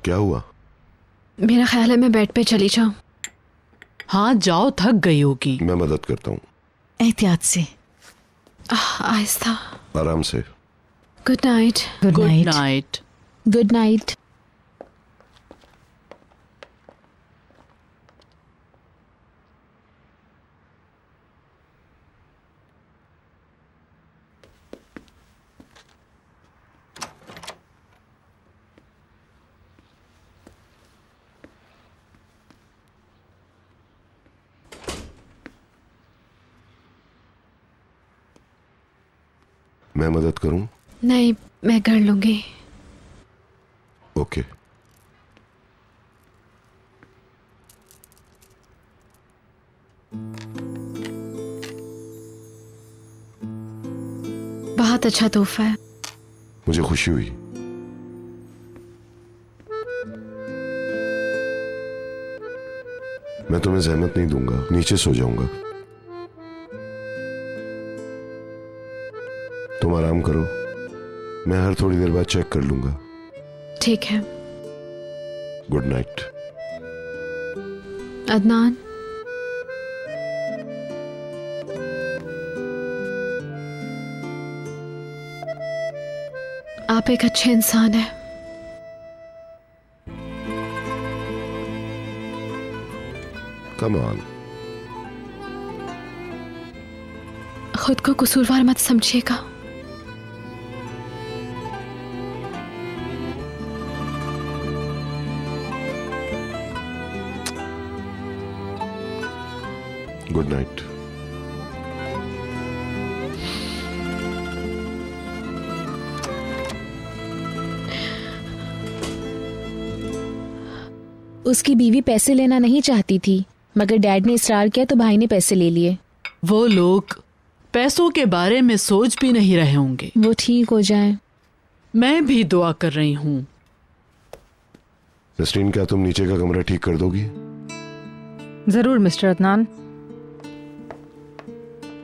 क्या हुआ? मेरा ख्याल है मैं बेड पे चली जाऊं। हाँ जाओ, थक गई होगी। मैं मदद करता हूँ। एहतियात से, आहिस्ता। आराम से। Good night. Good night. Night. Good night. मैं मदद करूं? नहीं, मैं कर लूंगी। ओके। बहुत अच्छा तोहफा है। मुझे खुशी हुई। मैं तुम्हें जहमत नहीं दूंगा, नीचे सो जाऊंगा। तुम आराम करो, मैं हर थोड़ी देर बाद चेक कर लूंगा। ठीक है। Good night. अदनान, आप एक अच्छे इंसान हैं। Come on. खुद को कसूरवार मत समझिएगा। Good night. उसकी बीवी पैसे लेना नहीं चाहती थी, मगर डैड ने इसरार किया तो भाई ने पैसे ले लिए। वो लोग पैसों के बारे में सोच भी नहीं रहे होंगे। वो ठीक हो जाए। मैं भी दुआ कर रही हूँ। नसरीन, क्या तुम नीचे का कमरा ठीक कर दोगी? जरूर मिस्टर अदनान।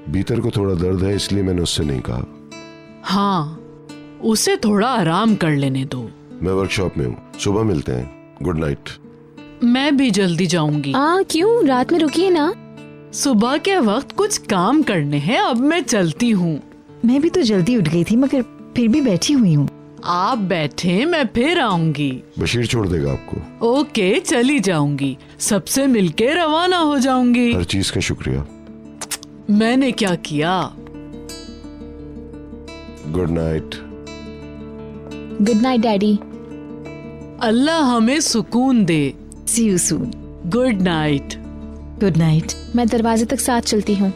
बीतर को थोड़ा दर्द है, इसलिए मैंने उससे नहीं कहा। हाँ, उसे थोड़ा आराम कर लेने दो। मैं वर्कशॉप में हूँ, सुबह मिलते हैं। Good night. मैं भी जल्दी जाऊंगी। क्यों? रात में रुकिए ना। सुबह के वक्त कुछ काम करने हैं, अब मैं चलती हूँ। मैं भी तो जल्दी उठ गई थी, मगर फिर भी बैठी हुई हूँ। आप बैठे, मैं फिर आऊंगी। बशीर छोड़ देगा आपको। ओके, चली जाऊंगी। सबसे मिलके रवाना हो जाऊंगी। हर चीज का शुक्रिया। मैंने क्या किया? Good night. Good night daddy. Allah हमें सुकून दे। See you soon. Good night. Good night. मैं दरवाजे तक साथ चलती हूँ।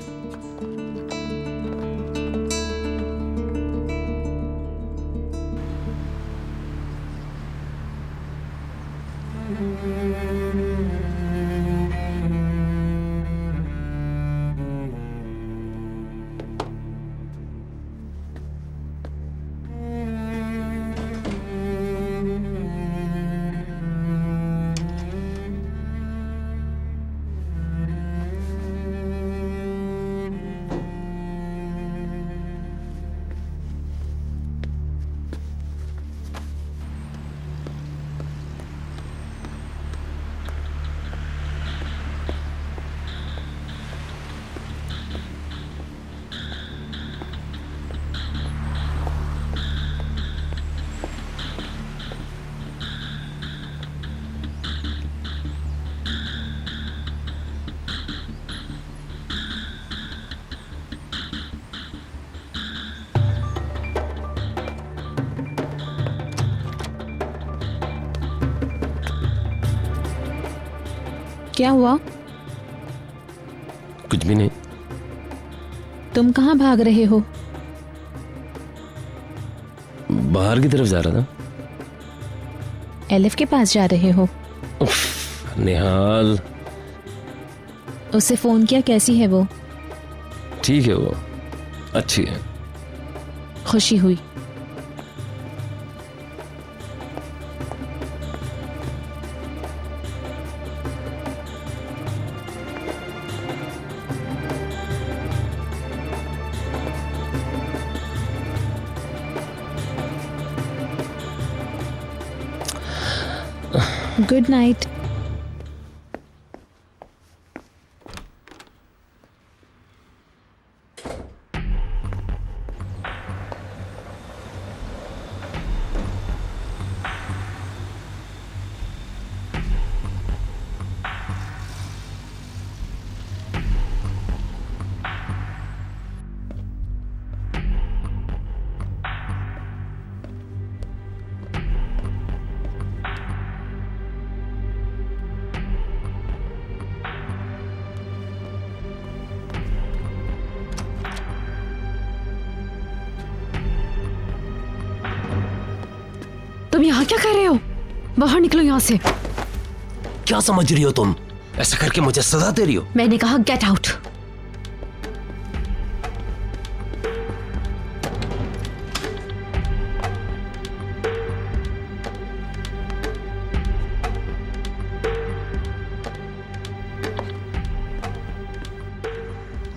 क्या हुआ? कुछ भी नहीं। तुम कहाँ भाग रहे हो? बाहर की तरफ जा रहा था। एलिफ के पास जा रहे हो? निहाल। उससे फोन किया? कैसी है वो? ठीक है, वो अच्छी है। खुशी हुई। Good night. तुम यहाँ क्या कर रहे हो? बाहर निकलो यहाँ से। क्या समझ रही हो तुम? ऐसा करके मुझे सजा दे रही हो? मैंने कहा गेट आउट।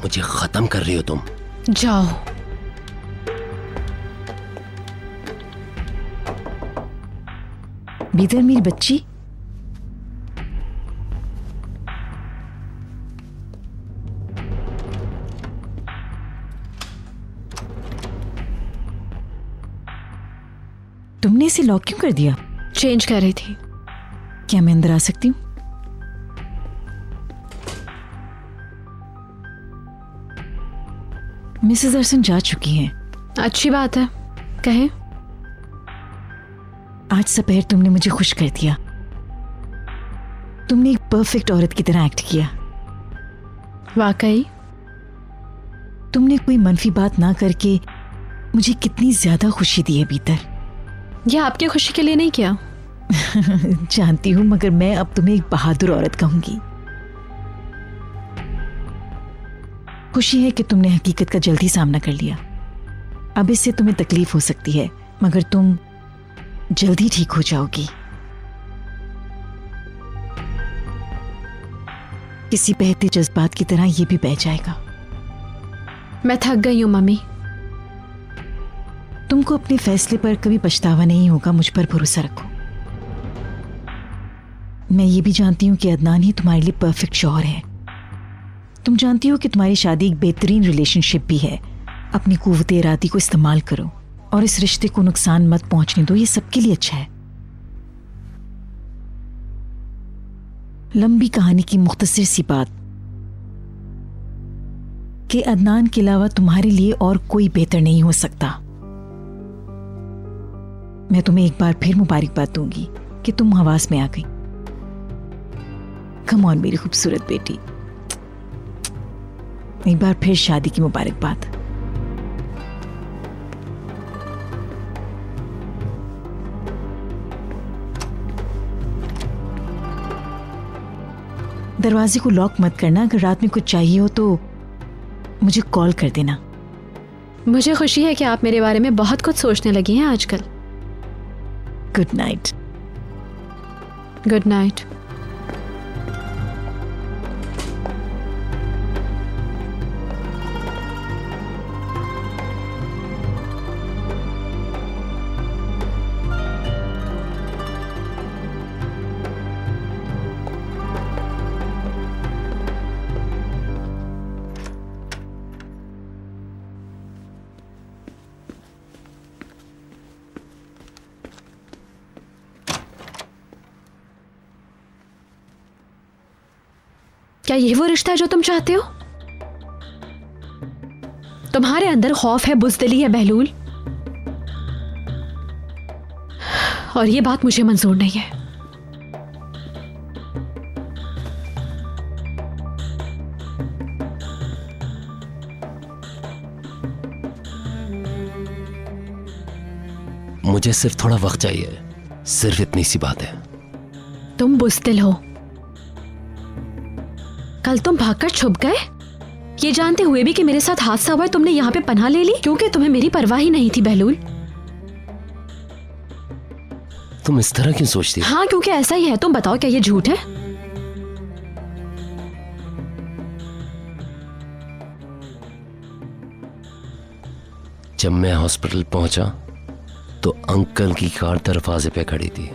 मुझे खत्म कर रही हो तुम? जाओ। बीदर मेरी बच्ची, तुमने इसे लॉक क्यों कर दिया? चेंज कर रही थी। क्या मैं अंदर आ सकती हूँ? मिसेस अर्सन जा चुकी हैं। अच्छी बात है, कहें। आज दोपहर तुमने मुझे खुश कर दिया। तुमने एक परफेक्ट औरत की तरह एक्ट किया। वाकई तुमने कोई मनफी बात ना करके मुझे कितनी ज्यादा खुशी दी है भीतर। यह आपकी खुशी के लिए नहीं किया। जानती हूं, मगर मैं अब तुम्हें एक बहादुर औरत कहूंगी। खुशी है कि तुमने हकीकत का जल्दी सामना कर लिया। अब इससे तुम्हें तकलीफ हो सकती है, मगर तुम जल्दी ठीक हो जाओगी। किसी बहते जज्बात की तरह ये भी बह जाएगा। मैं थक गई हूँ मम्मी। तुमको अपने फैसले पर कभी पछतावा नहीं होगा, मुझ पर भरोसा रखो। मैं ये भी जानती हूँ कि अदनान ही तुम्हारे लिए परफेक्ट शौहर है। तुम जानती हो कि तुम्हारी शादी एक बेहतरीन रिलेशनशिप भी है। अपनी कुव्वत इरादी को इस्तेमाल करो और इस रिश्ते को नुकसान मत पहुंचने दो। ये सबके लिए अच्छा है। लंबी कहानी की मुख्तसर सी बात कि अदनान के अलावा तुम्हारे लिए और कोई बेहतर नहीं हो सकता। मैं तुम्हें एक बार फिर मुबारकबाद दूंगी कि तुम हवास में आ गई। कम ऑन मेरी खूबसूरत बेटी, एक बार फिर शादी की मुबारकबाद। दरवाजे को लॉक मत करना। अगर रात में कुछ चाहिए हो तो मुझे कॉल कर देना। मुझे खुशी है कि आप मेरे बारे में बहुत कुछ सोचने लगी हैं आजकल। Good night. Good night. क्या ये वो रिश्ता है जो तुम चाहते हो? तुम्हारे अंदर खौफ है, बुज़दिली है बहलूल, और ये बात मुझे मंजूर नहीं है। मुझे सिर्फ थोड़ा वक्त चाहिए, सिर्फ इतनी सी बात है। तुम बुज़दिल हो। कल तुम भागकर छुप गए, ये जानते हुए भी कि मेरे साथ हादसा हुआ है। तुमने यहाँ पे पनाह ले ली क्योंकि तुम्हें मेरी परवाह ही नहीं थी बहलूल। तुम इस तरह क्यों सोचती हो? हाँ, क्योंकि ऐसा ही है। तुम बताओ, क्या ये झूठ है? जब मैं हॉस्पिटल पहुंचा तो अंकल की कार दरवाजे पे खड़ी थी।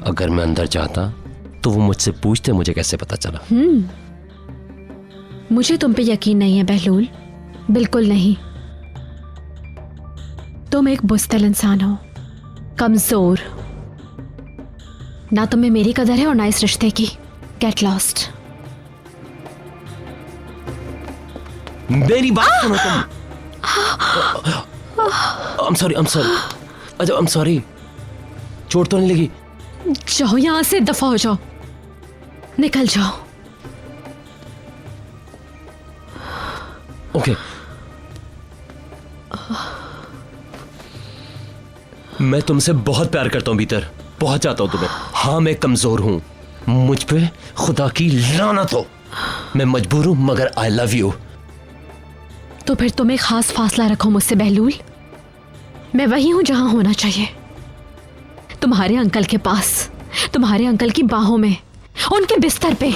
अगर मैं अंदर जाता तो वो मुझसे पूछते, मुझे कैसे पता चला? मुझे तुम पे यकीन नहीं है बहलूल, बिल्कुल नहीं। तुम एक बुज़दिल इंसान हो, कमजोर। ना तुम्हें मेरी कदर है और ना इस रिश्ते की। Get lost. मेरी बात सुनो तुम। I'm sorry. अच्छा, I'm sorry। चोट तो नहीं लगी? जाओ यहां से, दफा हो जाओ, निकल जाओ। ओके। मैं तुमसे बहुत प्यार करता हूं, भीतर बहुत चाहता हूं तुम्हें। हाँ, मैं कमजोर हूं, मुझ पे खुदा की लानत हो। मैं मजबूर हूं, मगर आई लव यू। तो फिर तुम एक खास फासला रखो मुझसे बहलूल। मैं वही हूं जहां होना चाहिए, तुम्हारे अंकल के पास, तुम्हारे अंकल की बाहों में, उनके बिस्तर पे।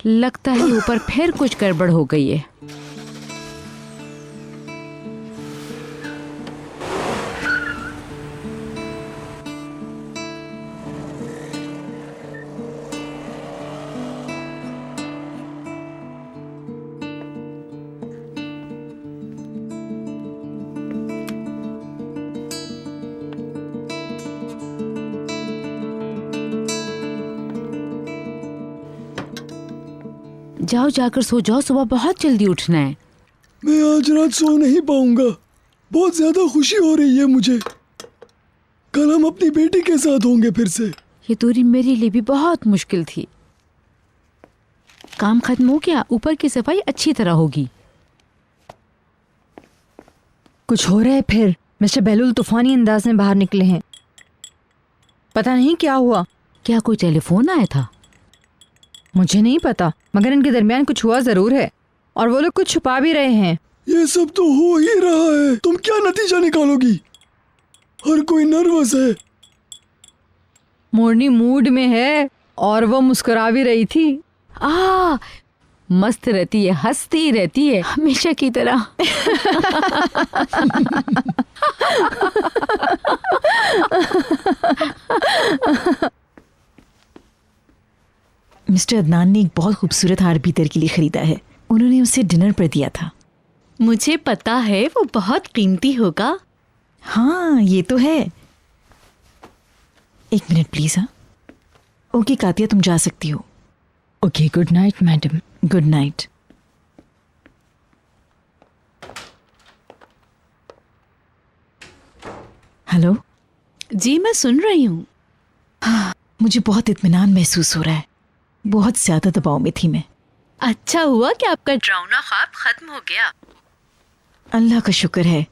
लगता है ऊपर फिर कुछ गड़बड़ हो गई है। जाओ, जाकर सो जाओ, सुबह बहुत जल्दी उठना है। मैं आज रात सो नहीं पाऊंगा, बहुत ज्यादा खुशी हो रही है मुझे। कल हम अपनी बेटी के साथ होंगे फिर से। ये दूरी मेरे लिए भी बहुत मुश्किल थी। काम खत्म हो गया, ऊपर की सफाई अच्छी तरह होगी। कुछ हो रहा है फिर। मिस्टर बहलूल तूफानी अंदाज में बाहर निकले हैं, पता नहीं क्या हुआ। क्या कोई टेलीफोन आया था? मुझे नहीं पता, मगर इनके दरमियान कुछ हुआ जरूर है, और वो लोग कुछ छुपा भी रहे हैं। ये सब तो हो ही रहा है, तुम क्या नतीजा निकालोगी? हर कोई नर्वस है। मोरनी मूड में है और वो मुस्कुरा भी रही थी। मस्त रहती है, हंसती रहती है हमेशा की तरह। मिस्टर अदनान ने एक बहुत खूबसूरत हार भीतर के लिए खरीदा है। उन्होंने उसे डिनर पर दिया था। मुझे पता है वो बहुत कीमती होगा। हाँ, ये तो है। एक मिनट प्लीज। हाँ, ओके कातिया, तुम जा सकती हो। Okay, good night madam. Good night. Hello जी, मैं सुन रही हूँ। मुझे बहुत इत्मीनान महसूस हो रहा है। बहुत ज्यादा दबाव में थी मैं। अच्छा हुआ कि आपका डरावना ख्वाब खत्म हो गया। अल्लाह का शुक्र है।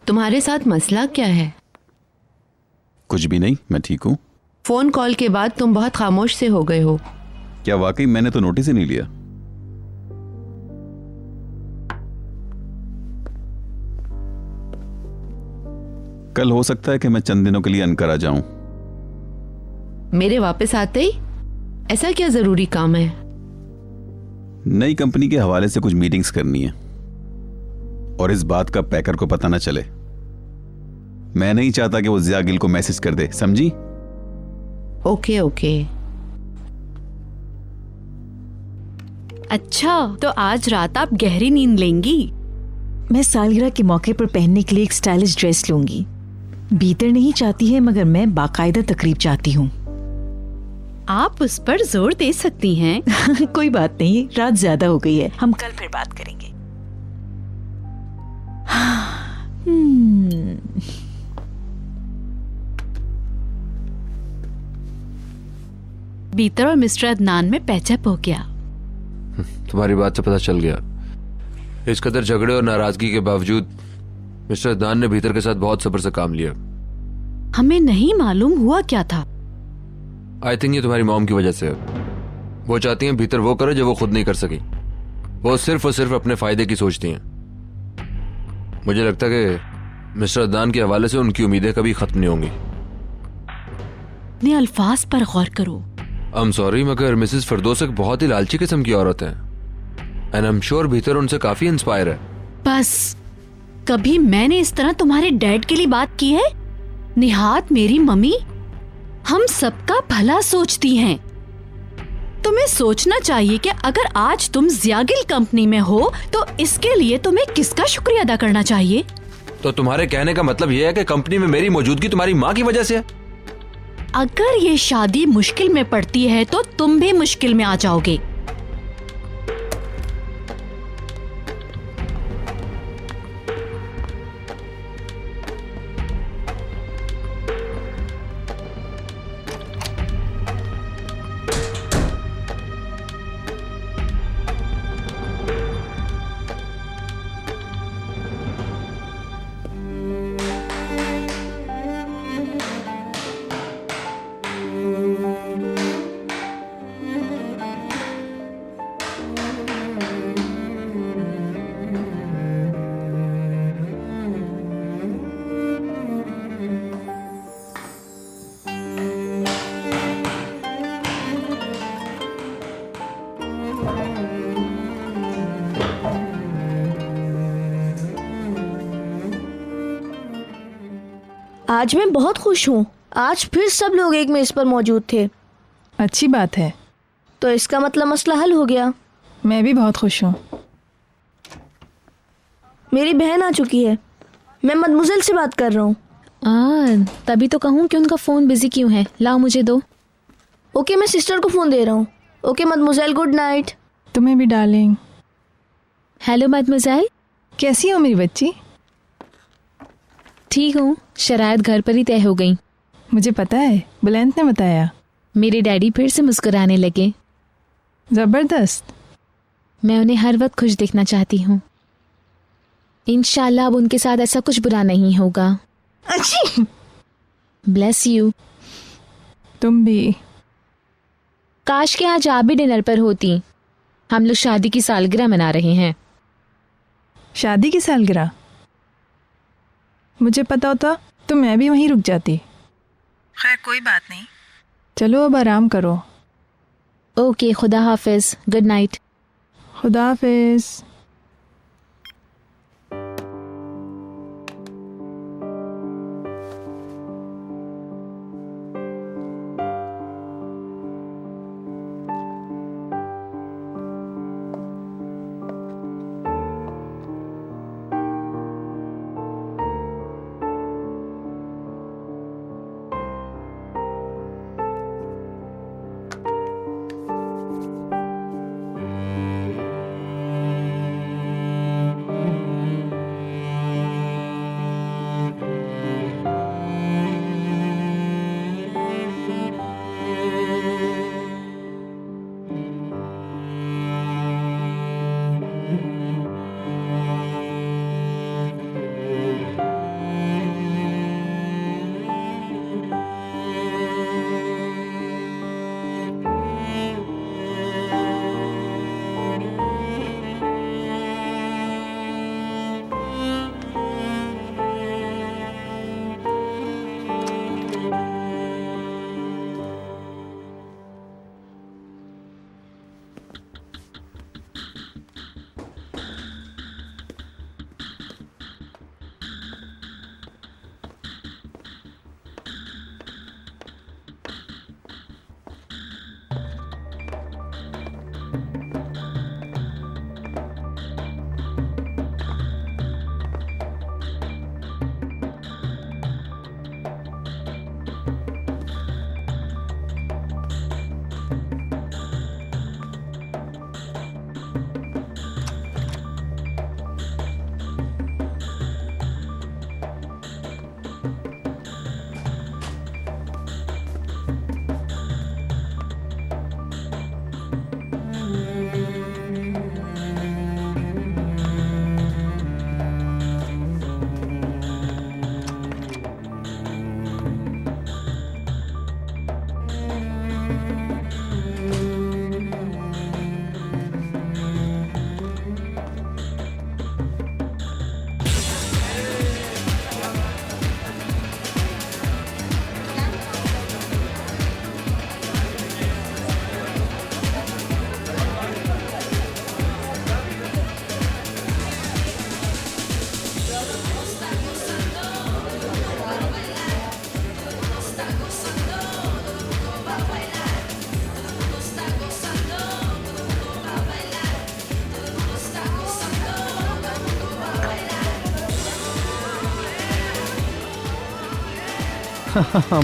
तुम्हारे साथ मसला क्या है? कुछ भी नहीं, मैं ठीक हूँ। फोन कॉल के बाद तुम बहुत खामोश से हो गए हो। क्या वाकई? मैंने तो नोटिस ही नहीं लिया। कल हो सकता है कि मैं चंद दिनों के लिए अनकर आ जाऊं। मेरे वापस आते ही? ऐसा क्या जरूरी काम है? नई कंपनी के हवाले से कुछ मीटिंग्स करनी है, और इस बात का पैकर को पता ना चले। मैं नहीं चाहता कि वो जिया गिल को मैसेज कर दे, समझी? Okay okay. अच्छा, तो आज रात आप गहरी नींद लेंगी? मैं सालगिरह के मौके पर पहनने के लिए एक स्टाइलिश ड्रेस लूंगी। भीतर नहीं चाहती है, मगर मैं बाकायदा तकरीब चाहती हूँ। आप उस पर जोर दे सकती हैं। कोई बात नहीं, रात ज्यादा हो गई है, हम कल फिर बात करेंगे। बीतर और मिस्टर अदनान में पैचअप हो गया। तुम्हारी बात से पता चल गया। इस कदर झगड़े और नाराजगी के बावजूद मिस्टर अदनान ने भीतर के साथ बहुत सब्र से काम लिया। हमें नहीं मालूम हुआ क्या था। आई थिंक ये तुम्हारी मॉम की वजह से है। वो चाहती हैं भीतर वो करे जो वो खुद नहीं कर सकी। वो सिर्फ और सिर्फ अपने फायदे की सोचती हैं। मुझे लगता है कि मिस्टर अदनान के हवाले से उनकी उम्मीदें कभी खत्म नहीं होंगी। अपने अल्फाज पर गौर करो। आई एम सॉरी, मगर मिसेस फिरदौस एक बहुत ही लालची किस्म की औरत है। एंड आई एम श्योर भीतर उनसे काफी इंस्पायर है। बस कभी मैंने इस तरह तुम्हारे डैड के लिए बात की है? निहात मेरी मम्मी हम सबका भला सोचती हैं। तुम्हें सोचना चाहिए कि अगर आज तुम ज़ियागिल कंपनी में हो तो इसके लिए तुम्हें किसका शुक्रिया अदा करना चाहिए? तो तुम्हारे कहने का मतलब यह है कि कंपनी में मेरी मौजूदगी तुम्हारी माँ की वजह से है? अगर ये शादी मुश्किल में पड़ती है तो तुम भी मुश्किल में आ जाओगे। आज मैं बहुत खुश हूँ। आज फिर सब लोग एक मेज पर मौजूद थे। अच्छी बात है। तो इसका मतलब मसला हल हो गया। मैं भी बहुत खुश हूँ। मेरी बहन आ चुकी है। मैं मदमुज़ेल से बात कर रहा हूँ। तभी तो कहूँ कि उनका फ़ोन बिजी क्यों है। लाओ मुझे दो। ओके, मैं सिस्टर को फ़ोन दे रहा हूँ। Okay mademoiselle, good night. तुम्हें भी डार्लिंग। हेलो मदमुज़ेल, कैसी हो मेरी बच्ची? ठीक हूँ। शरायत घर पर ही तय हो गई। मुझे पता है, बुलंद ने बताया। मेरे डैडी फिर से मुस्कुराने लगे। जबरदस्त। मैं उन्हें हर वक्त खुश देखना चाहती हूँ। इंशाल्लाह अब उनके साथ ऐसा कुछ बुरा नहीं होगा। अच्छी। Bless you. तुम भी। काश के आज आप भी डिनर पर होती। हम लोग शादी की सालगिरह मना रहे हैं। शादी की सालगिरह? मुझे पता होता तो मैं भी वहीं रुक जाती। खैर कोई बात नहीं। चलो अब आराम करो। ओके, खुदा हाफिज। Good night. खुदा हाफिज।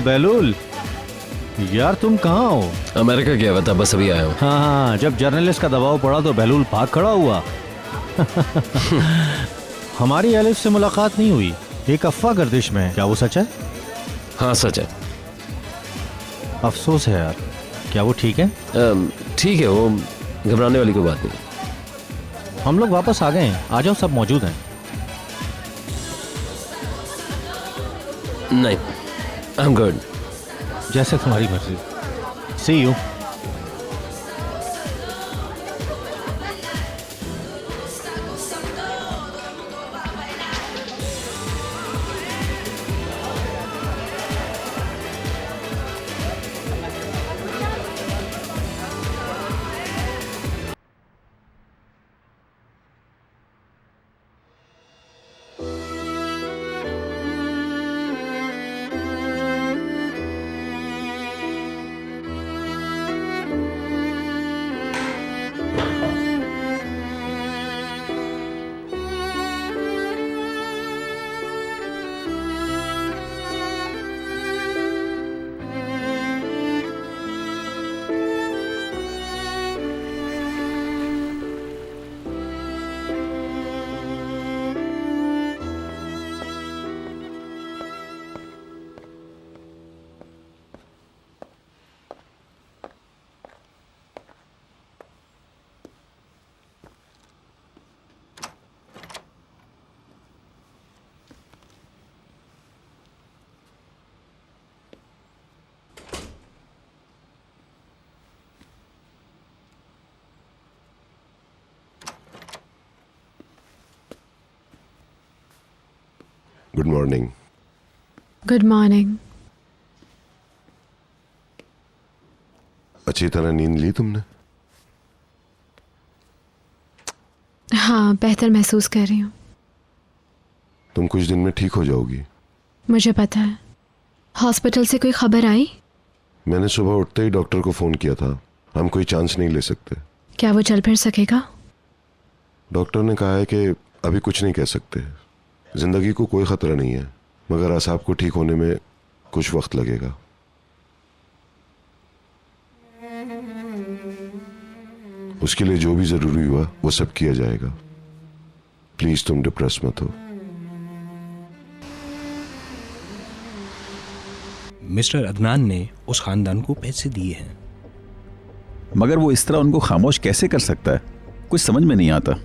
बेलूल, यार तुम कहाँ हो? अमेरिका गया हुआ था, बस अभी आया हूँ। हाँ, जब जर्नलिस्ट का दबाव पड़ा तो बेलूल भाग खड़ा हुआ। हमारी एलिफ से मुलाकात नहीं हुई, एक अफवाह गर्दिश में है, क्या वो सच है? हाँ सच है। अफसोस है यार, क्या वो ठीक है? ठीक है, वो घबराने वाली कोई बात नहीं। हम लोग वापस आ गए हैं, आ जाओ, सब मौजूद हैं। नहीं, आई एम गुड। जैसे तुम्हारी मर्जी। See you. Good morning. Good morning. अच्छी तरह नींद ली तुमने? हाँ, बेहतर महसूस कर रही हूँ। तुम कुछ दिन में ठीक हो जाओगी। मुझे पता है। हॉस्पिटल से कोई खबर आई? मैंने सुबह उठते ही डॉक्टर को फोन किया था। हम कोई चांस नहीं ले सकते। क्या वो चल फिर सकेगा? डॉक्टर ने कहा है कि अभी कुछ नहीं कह सकते। जिंदगी को कोई खतरा नहीं है, मगर आसाब को ठीक होने में कुछ वक्त लगेगा। उसके लिए जो भी जरूरी हुआ वो सब किया जाएगा। प्लीज तुम डिप्रेस मत हो। मिस्टर अदनान ने उस खानदान को पैसे दिए हैं, मगर वो इस तरह उनको खामोश कैसे कर सकता है, कुछ समझ में नहीं आता।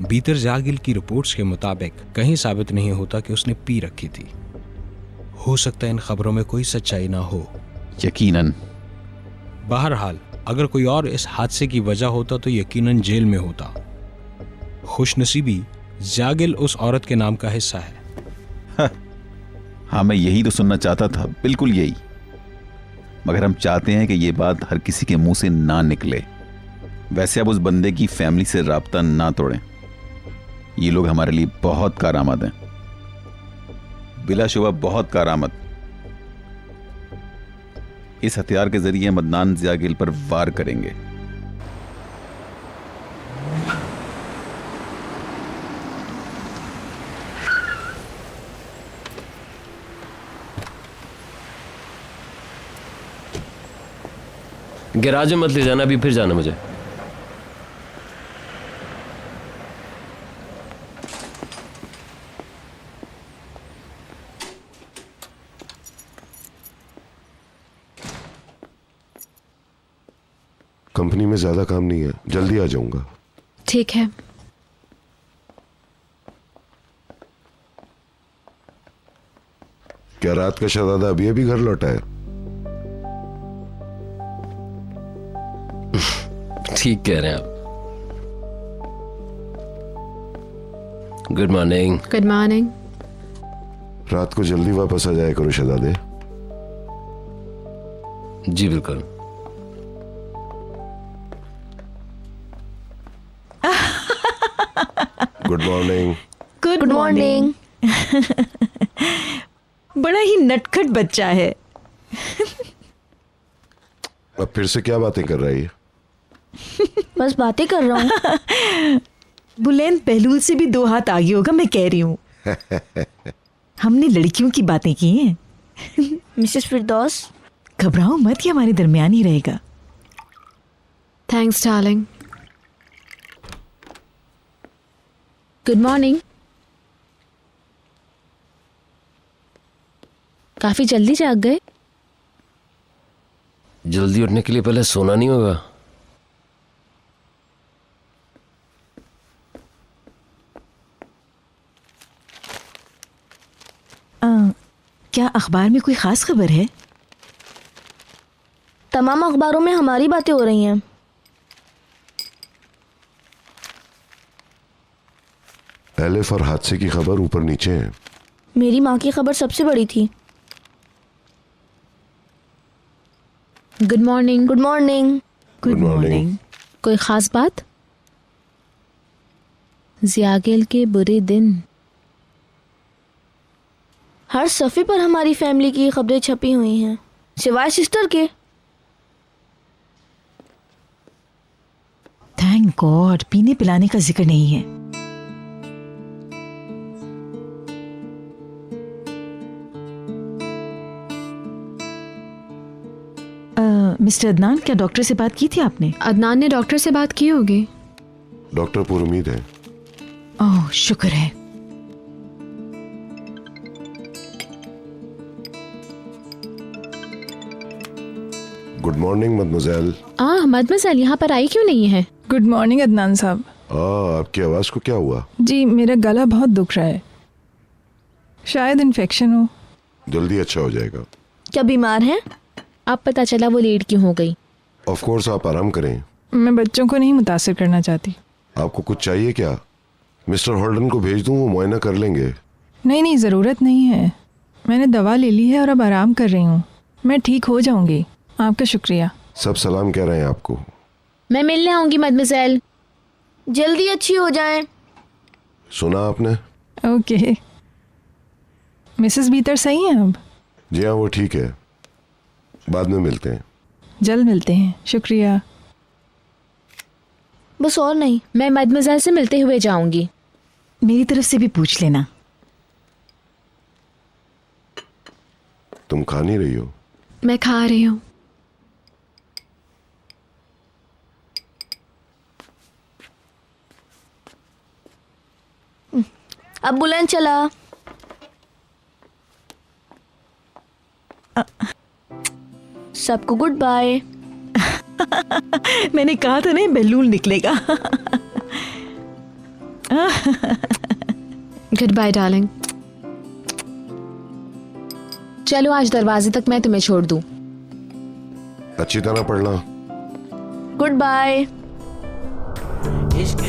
बीतर जागिल की रिपोर्ट्स के मुताबिक कहीं साबित नहीं होता कि उसने पी रखी थी। हो सकता है इन खबरों में कोई सच्चाई ना हो। यकीनन। बहरहाल अगर कोई और इस हादसे की वजह होता तो यकीनन जेल में होता। खुशनसीबी जागिल उस औरत के नाम का हिस्सा है। हाँ, मैं यही तो सुनना चाहता था, बिल्कुल यही। मगर हम चाहते हैं कि ये बात हर किसी के मुंह से ना निकले। वैसे अब उस बंदे की फैमिली से राब्ता ना तोड़ें। ये लोग हमारे लिए बहुत कारआमद हैं, बिलाशुबा बहुत कारआमद। इस हथियार के जरिए हम अदनान जागिल पर वार करेंगे। गैराज में मत ले जाना, अभी फिर जाना मुझे। कंपनी में ज्यादा काम नहीं है, जल्दी आ जाऊंगा। ठीक है। क्या रात का शहजादा अभी अभी घर लौटा है? ठीक कह रहे हैं आप। Good morning. Good morning. रात को जल्दी वापस आ जाया करो शहजादे। जी बिल्कुल। Good morning. Good morning. बड़ा ही नटखट बच्चा है। अब फिर से क्या बातें कर रही है? बस बातें कर रहा हूँ। बुलंद पहलू से भी 2 हाथ आगे होगा, मैं कह रही हूँ। हमने लड़कियों की बातें की हैं। मिसेस फिरदौस। घबराओ मत, ये हमारे दरमियान ही रहेगा। Thanks darling. Good morning. काफी जल्दी जाग गए। जल्दी उठने के लिए पहले सोना नहीं होगा? क्या अखबार में कोई खास खबर है? तमाम अखबारों में हमारी बातें हो रही हैं। एलिफ और हादसे की खबर ऊपर नीचे है। मेरी माँ की खबर सबसे बड़ी थी। Good morning. Good morning. Good morning. कोई खास बात? ज़ियागिल के बुरे दिन। हर सफ़े पर हमारी फैमिली की खबरें छपी हुई हैं, सिवाय सिस्टर के। थैंक गॉड, पीने पिलाने का जिक्र नहीं है। मिस्टर अदनान, क्या डॉक्टर से बात की थी आपने? अदनान ने डॉक्टर से बात की होगी। डॉक्टर पुरुमीद है। ओह शुक्र है। Good morning मदमज़ेल। मदमज़ेल यहाँ पर आई क्यों नहीं है? गुड मॉर्निंग अदनान साहब। आपकी आवाज को क्या हुआ? जी मेरा गला बहुत दुख रहा है, शायद इन्फेक्शन हो। जल्दी अच्छा हो जाएगा। क्या बीमार हैं? अब पता चला वो लेट क्यों हो गई। ऑफ कोर्स आप आराम करें। मैं बच्चों को नहीं मुतासिर करना चाहती। आपको कुछ चाहिए क्या? मिस्टर हॉल्डन को भेज दूं, वो मुआयना कर लेंगे। नहीं नहीं, ज़रूरत नहीं है। मैंने दवा ले ली है और अब आराम कर रही हूँ। मैं ठीक हो जाऊंगी। आपका शुक्रिया। सब सलाम कह रहे हैं आपको। मैं मिलने आऊंगी मदमज़ेल। जल्दी अच्छी हो जाएं। सुना आपने? ओके। मिसेस बीतर सही हैं अब? जी हाँ, वो ठीक है। बाद में मिलते हैं। जल्द मिलते हैं। शुक्रिया। बस और नहीं, मैं मदमज़ेल से मिलते हुए जाऊंगी। मेरी तरफ से भी पूछ लेना। तुम खा नहीं रही हो? मैं खा रही हूँ। अब बुलंद चला। सबको गुड बाय। मैंने कहा था ना बेलूल निकलेगा। Goodbye darling. चलो आज दरवाजे तक मैं तुम्हें छोड़ दूं। अच्छी तरह पढ़ना। Goodbye. इश्क़